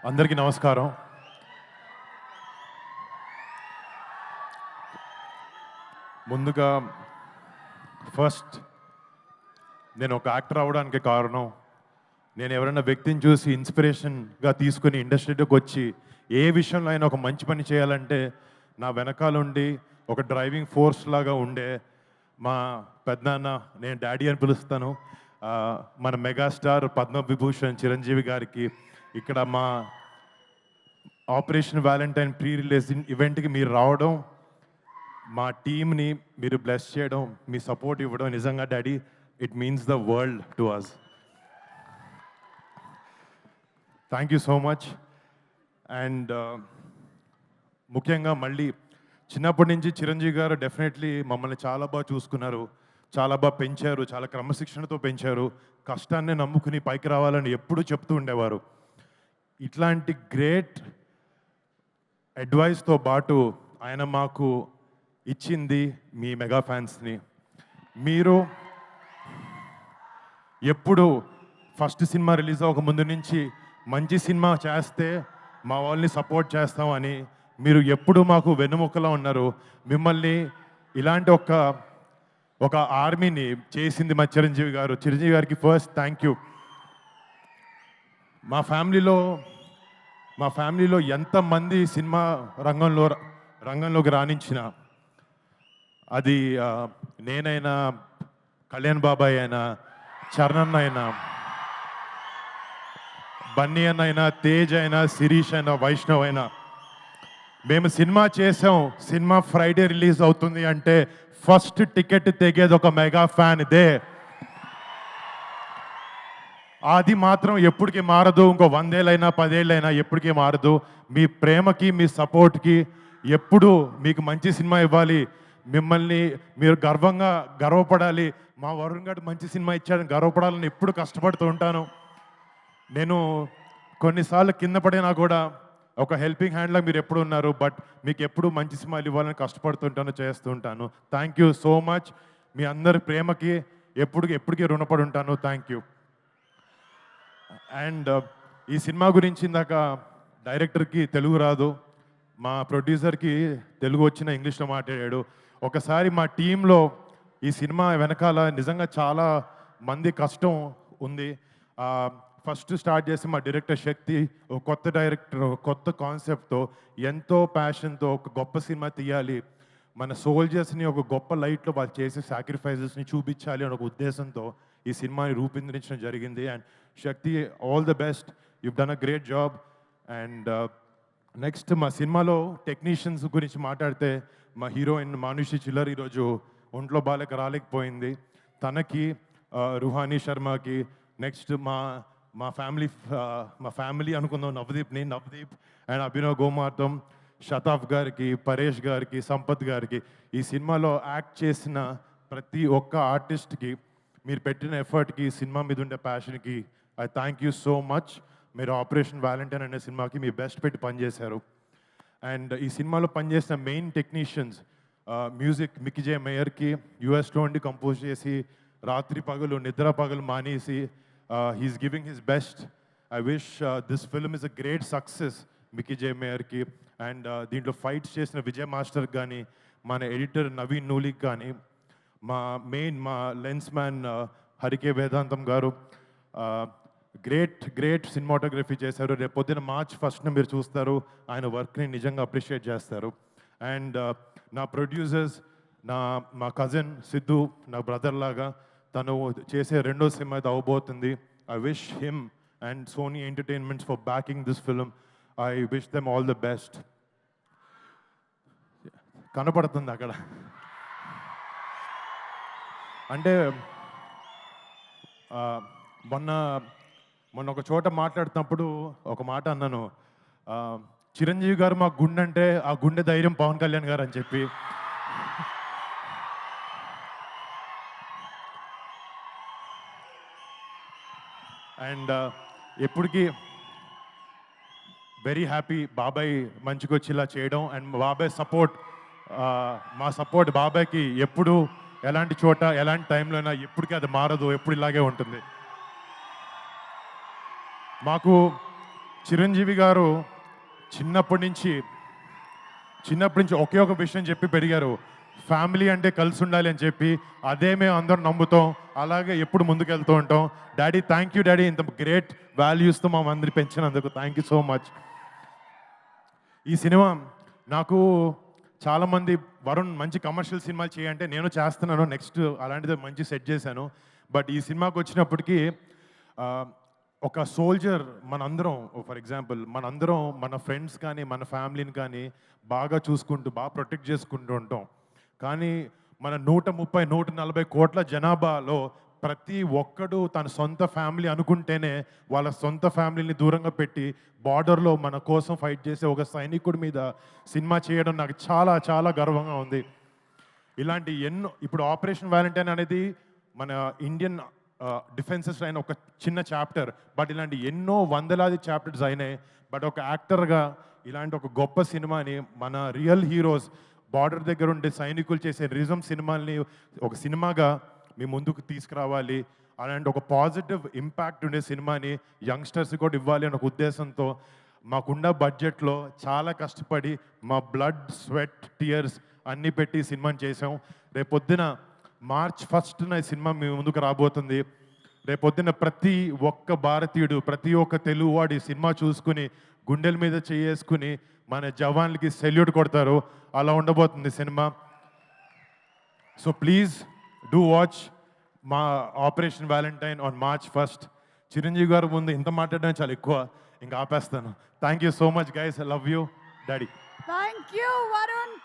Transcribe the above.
అందరికీ నమస్కారం. ముందుగా ఫస్ట్ నేను ఒక యాక్టర్ అవ్వడానికి కారణం, నేను ఎవరైనా వ్యక్తిని చూసి ఇన్స్పిరేషన్గా తీసుకుని ఇండస్ట్రీలోకి వచ్చి ఏ విషయంలో అయినా ఒక మంచి పని చేయాలంటే నా వెనకాలండి ఒక డ్రైవింగ్ ఫోర్స్ లాగా ఉండే మా పెద్దనాన్న, నేను డాడీ అని పిలుస్తాను, మన మెగాస్టార్ పద్మవిభూషణ్ చిరంజీవి గారికి ఇక్కడ మా ఆపరేషన్ వ్యాలంటైన్ ప్రీ రిలీజ్ ఈవెంట్కి మీరు రావడం, మా టీమ్ని మీరు బ్లెస్ చేయడం, మీ సపోర్ట్ ఇవ్వడం నిజంగా daddy it means the world to us. Thank you so much. And ముఖ్యంగా మళ్ళీ చిన్నప్పటి నుంచి చిరంజీవి గారు డెఫినెట్లీ మమ్మల్ని చాలా బాగా చూసుకున్నారు, చాలా బాగా పెంచారు, చాలా క్రమశిక్షణతో పెంచారు, కష్టాన్ని నమ్ముకుని పైకి రావాలని ఎప్పుడూ చెప్తూ ఉండేవారు. ఇట్లాంటి గ్రేట్ అడ్వైస్తో పాటు ఆయన మాకు ఇచ్చింది మీ మెగా ఫ్యాన్స్ని. మీరు ఎప్పుడు ఫస్ట్ సినిమా రిలీజ్ అవ్వక ముందు నుంచి మంచి సినిమా చేస్తే మా వాళ్ళని సపోర్ట్ చేస్తామని మీరు ఎప్పుడు మాకు వెన్నుముక్కలా ఉన్నారు. మిమ్మల్ని ఇలాంటి ఒక ఆర్మీని చేసింది మా చిరంజీవి గారు. చిరంజీవి గారికి ఫస్ట్ థ్యాంక్ యూ. మా ఫ్యామిలీలో ఎంతమంది సినిమా రంగంలోకి రాణించిన, అది నేనైనా, కళ్యాణ్ బాబాయ్ అయినా, చరణ్ అయినా, బన్నీ అన్న అయినా, తేజ్ అయినా, శిరీష్ అయినా, వైష్ణవ్ అయినా, మేము సినిమా చేసాం, సినిమా ఫ్రైడే రిలీజ్ అవుతుంది అంటే ఫస్ట్ టికెట్ తెగేది ఒక మెగా ఫ్యాన్ ఇదే. అది మాత్రం ఎప్పటికీ మారదు. ఇంకో 100 ఏళ్ళైనా 10 ఏళ్ళైనా ఎప్పటికీ మారదు. మీ ప్రేమకి, మీ సపోర్ట్కి ఎప్పుడు మీకు మంచి సినిమా ఇవ్వాలి, మిమ్మల్ని మీరు గర్వపడాలి, మా వరుణ్ గారు మంచి సినిమా ఇచ్చాడని గర్వపడాలని ఎప్పుడు కష్టపడుతూ ఉంటాను. నేను కొన్నిసార్లు కింద పడినా కూడా ఒక హెల్పింగ్ హ్యాండ్లా మీరు ఎప్పుడు ఉన్నారు, బట్ మీకు ఎప్పుడు మంచి సినిమాలు ఇవ్వాలని కష్టపడుతుంటాను, చేస్తూ ఉంటాను. Thank you so much. మీ అందరి ప్రేమకి ఎప్పటికీ రుణపడి ఉంటాను. Thank you. అండ్ ఈ సినిమా గురించి ఇందాక డైరెక్టర్కి తెలుగు రాదు, మా ప్రొడ్యూసర్కి తెలుగు వచ్చిన ఇంగ్లీష్లో మాట్లాడాడు. ఒకసారి మా టీంలో ఈ సినిమా వెనకాల నిజంగా చాలా మంది కష్టం ఉంది. ఫస్ట్ స్టార్ట్ చేసి మా డైరెక్టర్ శక్తి, ఒక కొత్త డైరెక్టర్, కొత్త కాన్సెప్ట్తో, ఎంతో ప్యాషన్తో ఒక గొప్ప సినిమా తీయాలి, మన సోల్జర్స్ని ఒక గొప్ప లైట్లో వాళ్ళు చేసే సాక్రిఫైజెస్ని చూపించాలి అనే ఒక ఉద్దేశంతో ఈ సినిమాని రూపొందించడం జరిగింది. And Shakti, all the best, you've done a great job. And next మా సినిమాలో టెక్నీషియన్స్ గురించి మాట్లాడితే, మా హీరోయిన్ మానుషి చిల్లర్ ఈరోజు ఒంట్లో రాలేకపోయింది. తనకి, రుహానీ శర్మకి, నెక్స్ట్ మా ఫ్యామిలీ అనుకుందాం, నవదీప్ అండ్ అభినవ్ గోమార్తం, శతాఫ్ గారికి, పరేష్ గారికి, సంపత్ గారికి, ఈ సినిమాలో యాక్ట్ చేసిన ప్రతి ఒక్క ఆర్టిస్ట్కి మీరు పెట్టిన ఎఫర్ట్కి, సినిమా మీద ఉండే ప్యాషన్కి I thank you so much. మీరు ఆపరేషన్ వ్యాలంటైన్ అనే సినిమాకి మీ బెస్ట్ పెట్టి పనిచేశారు. అండ్ ఈ సినిమాలో పనిచేసిన main technicians, music Mickey J మేయర్కి, యూఎస్లో ఉండి కంపోజ్ చేసి రాత్రి పగలు నిద్ర పగలు మానేసి he's giving his best. I wish this film is a great success Mickey J మేయర్కి. అండ్ దీంట్లో ఫైట్స్ చేసిన విజయ్ మాస్టర్కి కానీ, మన ఎడిటర్ నవీన్ నూలికి కానీ, మా లెన్స్ మ్యాన్ హరికే వేదాంతం గారు గ్రేట్ సినిమాటోగ్రఫీ చేశారు. రేపు పొద్దున March 1st మీరు చూస్తారు, ఆయన వర్క్ని నిజంగా అప్రిషియేట్ చేస్తారు. అండ్ నా ప్రొడ్యూసర్స్, మా కజిన్ సిద్ధు, నా బ్రదర్ లాగా, తను చేసే రెండో సినిమా ఇది అవబోతుంది. I wish him and Sony entertainments for backing this film. I wish them all the best. కనపడుతుంది అక్కడ అంటే మొన్న ఒక చోట మాట్లాడుతున్నప్పుడు ఒక మాట అన్నాను, చిరంజీవి గారు మా గుండె అంటే ఆ గుండె ధైర్యం పవన్ కళ్యాణ్ గారు అని చెప్పి. అండ్ ఎప్పటికీ వెరీ హ్యాపీ బాబాయ్ మంచిగా వచ్చి ఇలా చేయడం. అండ్ బాబాయ్ సపోర్ట్, మా సపోర్ట్ బాబాయ్కి ఎప్పుడు ఎలాంటి చోట ఎలాంటి టైంలో అయినా ఎప్పటికీ అది మారదు, ఎప్పుడు ఇలాగే ఉంటుంది. మాకు చిరంజీవి గారు చిన్నప్పటి నుంచి ఒకే ఒక విషయం చెప్పి పెరిగారు. ఫ్యామిలీ అంటే కలిసి ఉండాలి అని చెప్పి అదే మేము అందరం నమ్ముతాం. అలాగే ఎప్పుడు ముందుకెళ్తూ ఉంటాం. డాడీ థ్యాంక్ యూ డాడీ, ఇంత గ్రేట్ వాల్యూస్తో మా అందరి పెంచినందుకు థ్యాంక్ యూ సో మచ్. ఈ సినిమా నాకు చాలామంది వరుణ్ మంచి కమర్షియల్ సినిమాలు చేయంటే నేను చేస్తున్నాను, నెక్స్ట్ అలాంటిది మంచి సెట్ చేశాను. బట్ ఈ సినిమాకి వచ్చినప్పటికీ ఒక సోల్జర్ మనందరం, ఫర్ ఎగ్జాంపుల్ మనందరం మన ఫ్రెండ్స్ కానీ మన ఫ్యామిలీని కానీ బాగా చూసుకుంటూ బాగా ప్రొటెక్ట్ చేసుకుంటూ ఉంటాం. కానీ మన 130-140 కోట్ల జనాభాలో ప్రతి ఒక్కడు తన సొంత ఫ్యామిలీ అనుకుంటేనే వాళ్ళ సొంత ఫ్యామిలీని దూరంగా పెట్టి బార్డర్లో మన కోసం ఫైట్ చేసే ఒక సైనికుడి మీద సినిమా చేయడం నాకు చాలా చాలా గర్వంగా ఉంది. ఇలాంటి ఎన్నో, ఇప్పుడు ఆపరేషన్ వ్యాలంటైన్ అనేది మన ఇండియన్ డిఫెన్సెస్ అయిన ఒక చిన్న చాప్టర్, బట్ ఇలాంటి ఎన్నో వందలాది చాప్టర్స్ అయినాయి. బట్ ఒక యాక్టర్గా ఇలాంటి ఒక గొప్ప సినిమాని మన రియల్ హీరోస్ బార్డర్ దగ్గర ఉండే సైనికులు చేసే రిజం సినిమాల్ని ఒక సినిమాగా మీ ముందుకు తీసుకురావాలి, అలాంటి ఒక పాజిటివ్ ఇంపాక్ట్ ఉండే సినిమాని యంగ్స్టర్స్ కూడా ఇవ్వాలి అనే ఒక ఉద్దేశంతో మాకున్న బడ్జెట్లో చాలా కష్టపడి మా బ్లడ్ స్వెట్ టీయర్స్ అన్నీ పెట్టి ఈ సినిమాని చేసాం. రేపొద్దున March 1న ఈ సినిమా మీ ముందుకు రాబోతుంది. రేపొద్దున ప్రతి ఒక్క భారతీయుడు, ప్రతి ఒక్క తెలుగువాడు ఈ సినిమా చూసుకుని గుండెల మీద చేసుకుని మన జవాన్లకి సెల్యూట్ కొడతారు. అలా ఉండబోతుంది సినిమా. సో ప్లీజ్ డూ వాచ్ మా operation Valentine on March 1st. Chiranjeevi గారు ముందు ఇంత మాట్లాడడం చాలా ఎక్కువ, ఇంకా ఆపేస్తాను. Thank you so much guys, I love you daddy. Thank you Varun.